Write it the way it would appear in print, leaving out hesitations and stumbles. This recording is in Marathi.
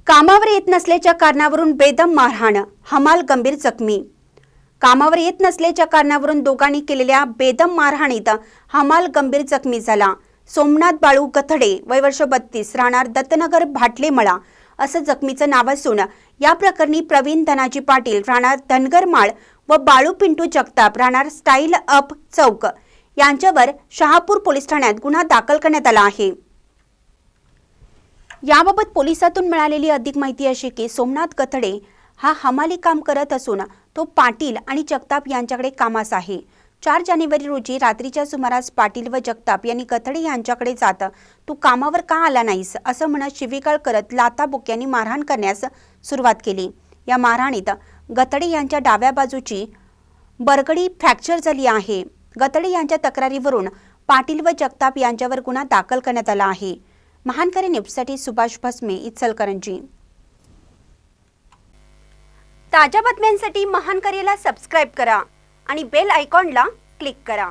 कामावर येत नसल्याच्या कारणावरून बेदम मारहाण, हमाल गंभीर जखमी। कामावर येत नसल्याच्या कारणावरून दोघांनी केलेल्या बेदम मारहाणीत हमाल गंभीर जखमी झाला। सोमनाथ बाळू गथडे, वय वर्ष 32, राहणार दत्तनगर भाटलेमळा असं जखमीचं नाव असून या प्रकरणी प्रवीण धनाजी पाटील, राहणार धनगरमाळ व बाळू पिंटू जगताप, राहणार स्टाईल अप चौक यांच्यावर शहापूर पोलीस ठाण्यात गुन्हा दाखल करण्यात आला आहे। याबाबत पोलिसातून मिळालेली अधिक माहिती अशी की सोमनाथ गथडे हा हमाली काम करत असून तो पाटील आणि जगताप यांच्याकडे कामास आहे। 4 जानेवारी रोजी रात्रीच्या सुमारास पाटील व जगताप यांनी गथडे यांच्याकडे जात तू कामावर का आला नाहीस असं म्हणत शिवीगाळ करत लाथाबुक्यांनी मारहाण करण्यास सुरुवात केली। या मारहाणीत गथडे यांच्या डाव्या बाजूची बरगडी फ्रॅक्चर झाली आहे। गथडे यांच्या तक्रारीवरून पाटील व जगताप यांच्यावर गुन्हा दाखल करण्यात आला आहे। महानकरी न्यूजसाठी सुभाष भस्मे, इचलकरंजी। ताज्या बातम्यांसाठी महानकरीला सबस्क्राइब करा आणि बेल आयकॉनला क्लिक करा।